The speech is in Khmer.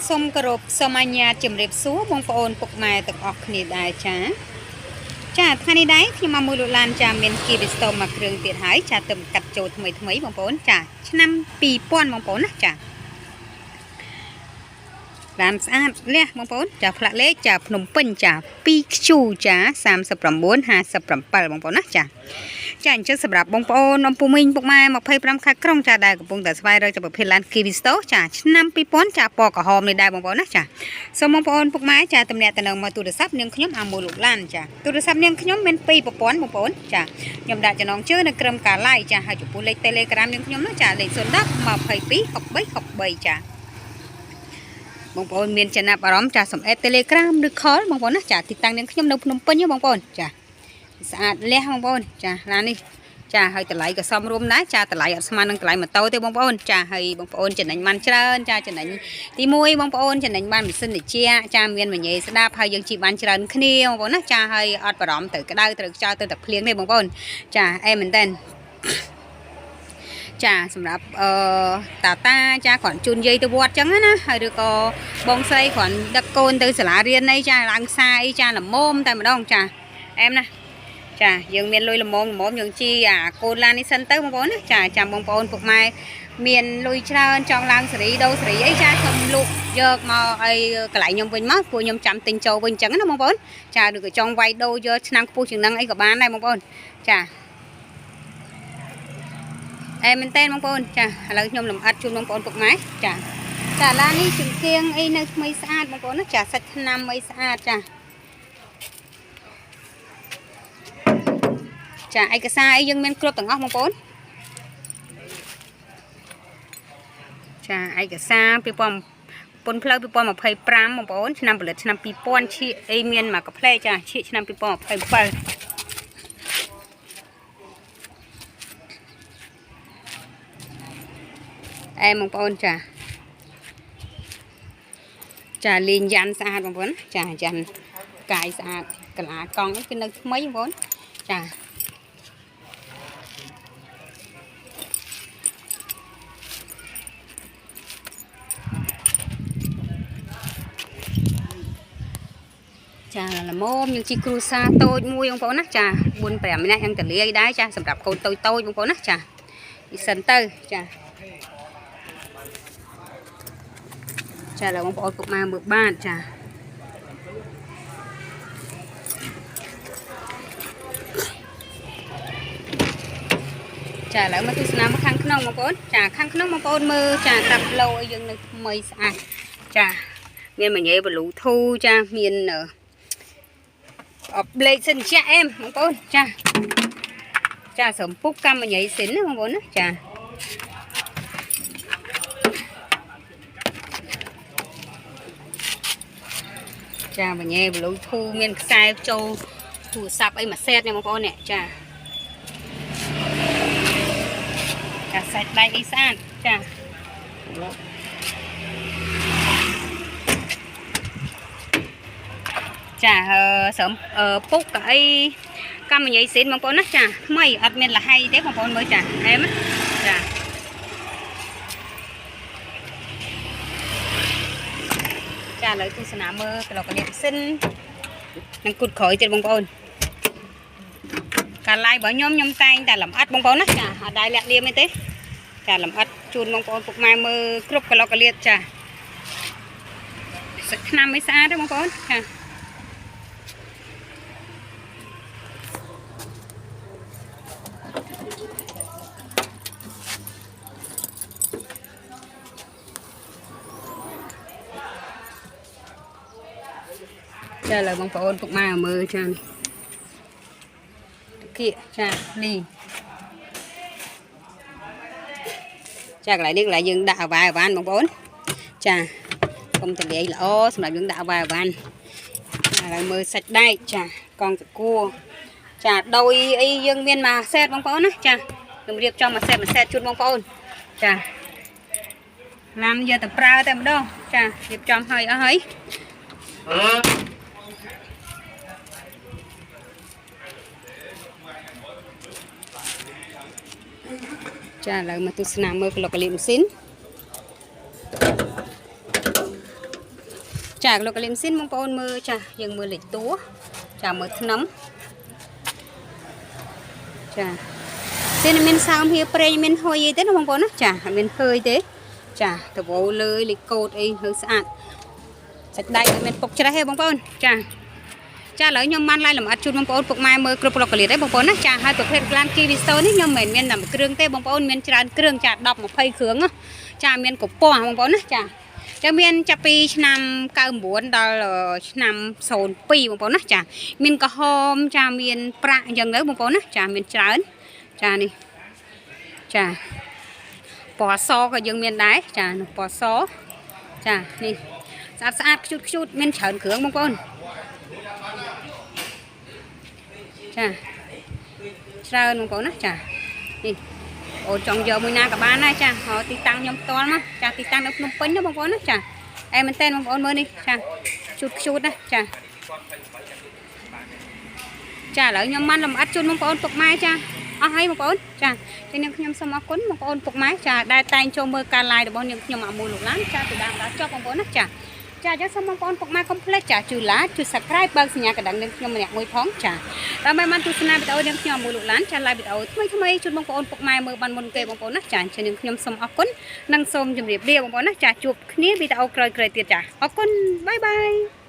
សូមគោរពសូមអនុញ្ញាតជម្រាបសួរបងប្អូនពុកម៉ែទាំងអស់គ្នាដែរចាថ្ងៃនេះដែរខ្ញុំមកមួយលោកឡានចាមានគីវីស្តូមកគ្រឿងទៀតហើយចាទៅកាត់ចូលថ្មីបងប្អូនចាឆ្នាំ2000បងប្អូនណាចាឡានស្អាតលះបងប្អូនចាផ្លាកលេខចាភ្នំពេញចា 2Q ចា3957បងប្អូនណាចាអញ្ចឹងសម្រាប់បងប្អូនអំពូមីងពុកម៉ែ25ខែក្រុងចាដែលកំពុងតែស្វែងរកប្រភេទឡាន Kivisto ចាឆ្នាំ2000ចាពណ៌ក្រហមនេះដែរបងប្អូនណាចាសូមបងប្អូនពុកម៉ែចាទំនាក់ទំនងមកទូរស័ព្ទនាងខ្ញុំអាមួយលោកឡានចាទូរស័ព្ទនាងខ្ញុំមាន2ប្រព័ន្ធបងប្អូនចាខ្ញុំដាក់ចំណងជើងនៅក្រឹមការ Live ចាហើយចំពោះលេខ Telegram នាងខ្ញុំនោះចាលេខ010 22 63 ចាបងប្អូនមានចំណាប់អារម្មណ៍ចាសំអេត Telegram ឬ Call បងប្អូនណាចាទីតាំងនាងខ្ញុំនៅភ្នំពេញបងប្អូនចាស្អាតលះបងប្អូនចាឡាននេះចាហើយតម្លៃក៏សមរម្យដែរចាតម្លៃអត់ស្មើនឹងតម្លៃម៉ូតូទេបងប្អូនចាហើយបងប្អូនចំណេញបានច្រើនចាចំណេញទី1បងប្អូនចំណេញបានម៉ាស៊ីនត្រជាក់ចាមានមញ៉េស្ដាប់ហើយយើងជីបានច្រើនគ្នាបងប្អូនណាចាហើយអត់បារម្ភទៅក្តៅត្រូវខ្យល់ទៅតែភ្លៀងទេបងប្អូនចាអែមែនតើចាសម្រាប់តាចាគ្រាន់ជូនយាយទៅវត្តចឹងណាហើយឬក៏បងស្រីគ្រាន់ដឹកកូនទៅសាលារៀនអីចាឡើងផ្សារអីចាល្មមតែម្ដងចាអែមណាចាយើងមានលុយល្មមយើងជីអាកូនឡាននេះសិនទៅបងប្អូនណាចាចាំបងប្អូនពុកម៉ែមានលុយច្រើនចង់ឡើងសេរីដូរសេរីអីចាខ្ញុំលុកយកមកអីកន្លែងខ្ញុំវិញមកពួកខ្ញុំចាំទិញចូលវិញចឹងណាបងប្អូនចាឬក៏ចង់វាយដូរយកឆ្នាំខ្ពស់ជាងនឹងអីក៏បានដែរបងប្អូនចាអែមែនតើបងប្អូនចាឥឡូវខ្ញុំលំអិតជូនបងប្អូនពុកម៉ែចាឡាននេះជង្គៀងអីនៅថ្មីស្អាតបងប្អូនណាចាសាច់ថ្នាំអីស្អាតចាឯកសារអីយើងមានគ្រប់ទាំងអស់បងប្អូនចាឯកសារ2000ពុនផ្លូវ2025បងប្អូនឆ្នាំផលិតឆ្នាំ2000ឈៀកអីមានមកកាផ្លេចាឈៀកឆ្នាំ2027អែបងប្អូនចាលេងយ៉ាន់ស្អាតបងប្អូនចាយ៉ាន់កាយស្អាតកលាកង់គឺនៅថ្មីបងប្អូនចាល្មមយើងជីគ្រូសាតូចមួយបងប្អូនណាចា4 5ម្នាក់យ៉ាងតលាយដែរចាសម្រាប់កូនតូចបងប្អូនណាចានេះសិនទៅចាឥឡូវបងប្អូនពុកម៉ែមើលបានចាឥឡូវមកទស្សនាមកខាងក្នុងបងប្អូនចាខាងក្នុងបងប្អូនមើលចាតាប់ឡូឲ្យយើងនៅថ្មីស្អាតចាមានមញ៉េបលូធូចាមានអបលេខសិនចាអែមបងប្អូនចាសំពុកកម្មញ៉ៃសិនណាបងប្អូនណាចាមញ៉េបលូធូមានខ្សែចូលទូរស័ព្ទអីមួយសេតនេះបងប្អូននេះចាសាច់ដៃអីស្អាតចាស្រឹមពុកកៅអីកម្មញ៉ៃសិនបងប្អូនណាចាថ្មីអត់មានលហៃទេបងប្អូនមើលចាអែមចាឥឡូវទស្សនាមើលក្លោកកលៀបសិននឹងគូតក្រោយទៀតបងប្អូនការ live របស់ខ្ញុំតែងតែលំអិតបងប្អូនណាចាអត់ដែរលាក់លៀមទេចាលំអិតជូនបងប្អូនពុកម៉ែមើលគ្រប់ក្លោកកលៀបចាសាច់ថ្នាំមិនស្អាតទេបងប្អូនចាឥឡូវបងប្អូនពុកម៉ែមើលចាគៀកចានេះចាកន្លែងនេះកន្លែងយើងដាក់អាវ៉ាវ៉ាន់បងប្អូនចាកុំតលាយល្អសម្រាប់យើងដាក់អាវ៉ាវ៉ាន់ឥឡូវមើលសាច់ដែកចាកងតកួចាដោយអីយើងមានមួយសេតបងប្អូនណាចាខ្ញុំរៀបចំមួយសេតជូនបងប្អូនចាឡានយកទៅប្រើតែម្ដងចារៀបចំឲ្យអស់ហើយចាឥឡូវមកទស្សនាមើលក្លោកកលៀបម៉ាស៊ីន ចាលោកកលឹមស៊ីនបងប្អូនមើលចាយើងមើលលេខតួចាមើលថ្នាំចាពេលមានសើមហៀប្រេងមានហុយអីទេណាបងប្អូនណាចាអត់មានហឺយទេចាតវោលើលេខកូដអីហឺស្អាតសាច់ដៃអត់មានពុកច្រេះទេបងប្អូនចាចាឥឡូវខ្ញុំបានឡាយលម្អិតជូនបងប្អូនពុកម៉ែមើលគ្រប់ប្រកលៀតទេបងប្អូនណាចាហើយប្រភេទក្លានគីវីសូនេះខ្ញុំមិនមានតែគ្រឿងទេបងប្អូនមានច្រើនគ្រឿងចា10 20គ្រឿងចាមានកពស់បងប្អូនណាចាចាមានចាប់ពីឆ្នាំ99ដល់ឆ្នាំ02បងប្អូនណាចាមានក្រហមចាមានប្រាក់អញ្ចឹងទៅបងប្អូនណាចាមានច្រើនចានេះចាពណ៌សក៏យើងមានដែរចានោះពណ៌សចានេះស្អាតស្អាតខ្ជូតខ្ជូតមានច្រើនគ្រឿងបងប្អូនចាច្រើនបងប្អូនណាចានេះអូនចង់យកមួយណាក៏បានដែរចាទីតាំងខ្ញុំផ្ទាល់មកចាទីតាំងនៅភ្នំពេញណាបងប្អូនណាចាអែមែនតើបងប្អូនមើលនេះចាខ្ជូតខ្ជូតណាចាចាឥឡូវខ្ញុំបានលម្អិតជូនបងប្អូនពុកម៉ែចាអស់ហើយបងប្អូនចាចឹងខ្ញុំសូមអរគុណបងប្អូនពុកម៉ែចាដែលតែងចូលមើលការ live របស់ខ្ញុំអាមូលលោកឡានចាពីដើមដល់ចប់បងប្អូនណាចាចាចឹងសូមបងប្អូនពុកម៉ែកុំភ្លេចចាជួយ like ជួយ subscribe បើកសញ្ញាកណ្ដឹងនឹងខ្ញុំម្នាក់មួយផងចាដើម្បីបានទស្សនាវីដេអូនឹងខ្ញុំអាមូលលោកឡានចា live វីដេអូថ្មីជូនបងប្អូនពុកម៉ែមើលបានមុនគេបងប្អូនណាចាចឹងខ្ញុំសូមអរគុណនិងសូមជម្រាបលាបងប្អូនណាចាជួបគ្នាវីដេអូក្រោយៗទៀតចាអរគុណបាយបាយ